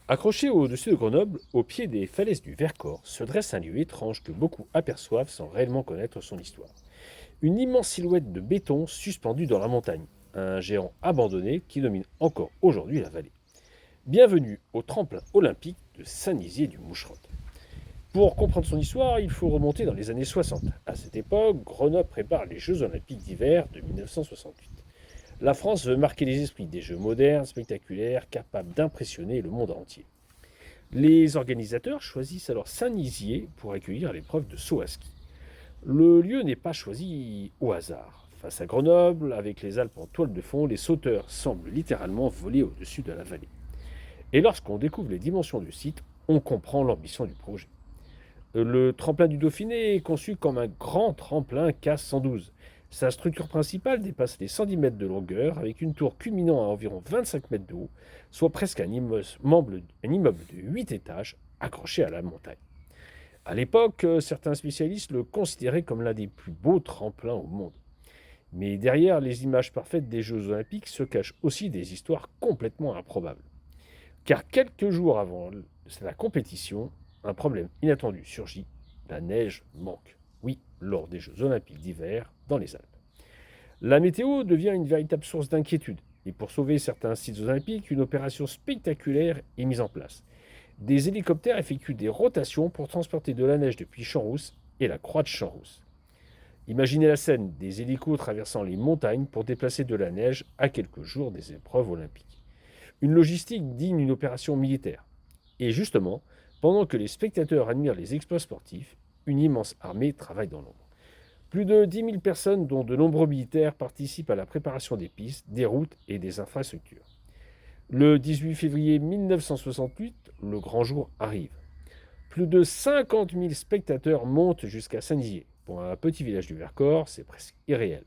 Accroché au-dessus de Grenoble, au pied des falaises du Vercors, se dresse un lieu étrange que beaucoup aperçoivent sans réellement connaître son histoire. Une immense silhouette de béton suspendue dans la montagne, un géant abandonné qui domine encore aujourd'hui la vallée. Bienvenue au tremplin olympique de Saint-Nizier du Moucherotte. Pour comprendre son histoire, il faut remonter dans les années 60. À cette époque, Grenoble prépare les Jeux olympiques d'hiver de 1968. La France veut marquer les esprits des Jeux modernes, spectaculaires, capables d'impressionner le monde entier. Les organisateurs choisissent alors Saint-Nizier pour accueillir l'épreuve de saut à ski. Le lieu n'est pas choisi au hasard. Face à Grenoble, avec les Alpes en toile de fond, les sauteurs semblent littéralement voler au-dessus de la vallée. Et lorsqu'on découvre les dimensions du site, on comprend l'ambition du projet. Le tremplin du Dauphiné est conçu comme un grand tremplin CAS 112. Sa structure principale dépasse les 110 mètres de longueur avec une tour culminant à environ 25 mètres de haut, soit presque un immeuble de 8 étages accroché à la montagne. À l'époque, certains spécialistes le considéraient comme l'un des plus beaux tremplins au monde. Mais derrière les images parfaites des Jeux olympiques se cachent aussi des histoires complètement improbables. Car quelques jours avant la compétition, un problème inattendu surgit, la neige manque. Oui, lors des Jeux olympiques d'hiver dans les Alpes. La météo devient une véritable source d'inquiétude. Et pour sauver certains sites olympiques, une opération spectaculaire est mise en place. Des hélicoptères effectuent des rotations pour transporter de la neige depuis Champs-Rousse et la croix de Champs-Rousse. Imaginez la scène, des hélicos traversant les montagnes pour déplacer de la neige à quelques jours des épreuves olympiques. Une logistique digne d'une opération militaire. Et justement, pendant que les spectateurs admirent les exploits sportifs, une immense armée travaille dans l'ombre. Plus de 10 000 personnes, dont de nombreux militaires, participent à la préparation des pistes, des routes et des infrastructures. Le 18 février 1968, le grand jour arrive. Plus de 50 000 spectateurs montent jusqu'à Saint-Nizier. Pour un petit village du Vercors, c'est presque irréel.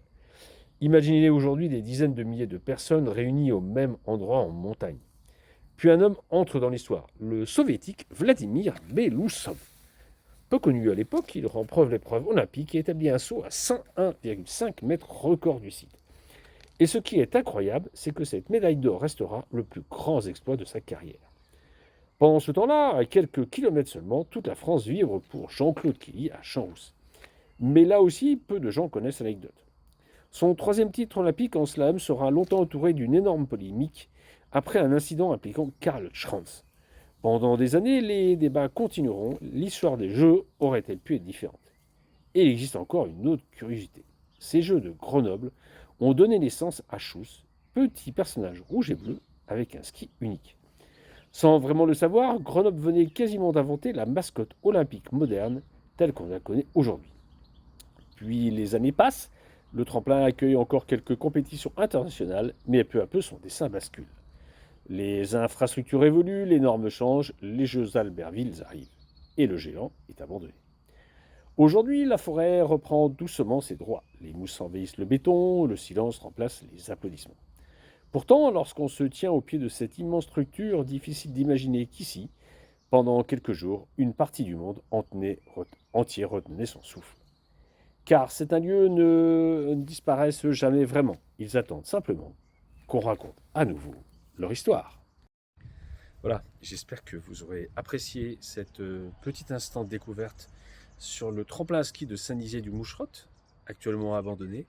Imaginez aujourd'hui des dizaines de milliers de personnes réunies au même endroit en montagne. Puis un homme entre dans l'histoire, le soviétique Vladimir Belousov. Peu connu à l'époque, il rend preuve l'épreuve olympique et établit un saut à 101,5 mètres record du site. Et ce qui est incroyable, c'est que cette médaille d'or restera le plus grand exploit de sa carrière. Pendant ce temps-là, à quelques kilomètres seulement, toute la France vibre pour Jean-Claude Killy à Champs-Rousse. Mais là aussi, peu de gens connaissent l'anecdote. Son troisième titre olympique en slalom sera longtemps entouré d'une énorme polémique après un incident impliquant Karl Schranz. Pendant des années, les débats continueront. L'histoire des Jeux aurait-elle pu être différente? Et il existe encore une autre curiosité. Ces Jeux de Grenoble ont donné naissance à Schuss, petit personnage rouge et bleu avec un ski unique. Sans vraiment le savoir, Grenoble venait quasiment d'inventer la mascotte olympique moderne telle qu'on la connaît aujourd'hui. Puis les années passent, le tremplin accueille encore quelques compétitions internationales, mais peu à peu son dessin bascule. Les infrastructures évoluent, les normes changent, les Jeux Albertville arrivent. Et le géant est abandonné. Aujourd'hui, la forêt reprend doucement ses droits. Les mousses envahissent le béton, le silence remplace les applaudissements. Pourtant, lorsqu'on se tient au pied de cette immense structure, difficile d'imaginer qu'ici, pendant quelques jours, une partie du monde entier retenait son souffle. Car certains lieux ne disparaissent jamais vraiment. Ils attendent simplement qu'on raconte à nouveau leur histoire. Voilà, j'espère que vous aurez apprécié cette petite instant de découverte sur le tremplin à ski de Saint-Nizier du Moucherotte, actuellement abandonné.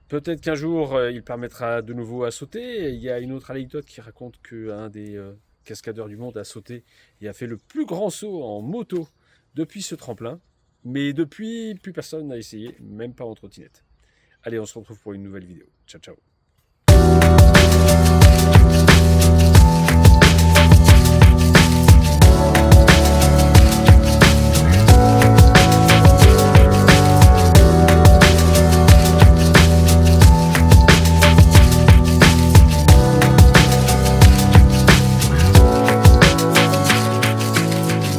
Peut-être qu'un jour, il permettra de nouveau à sauter. Il y a une autre anecdote qui raconte qu'un des cascadeurs du monde a sauté et a fait le plus grand saut en moto depuis ce tremplin. Mais depuis, plus personne n'a essayé, même pas en trottinette. Allez, on se retrouve pour une nouvelle vidéo. Ciao, ciao.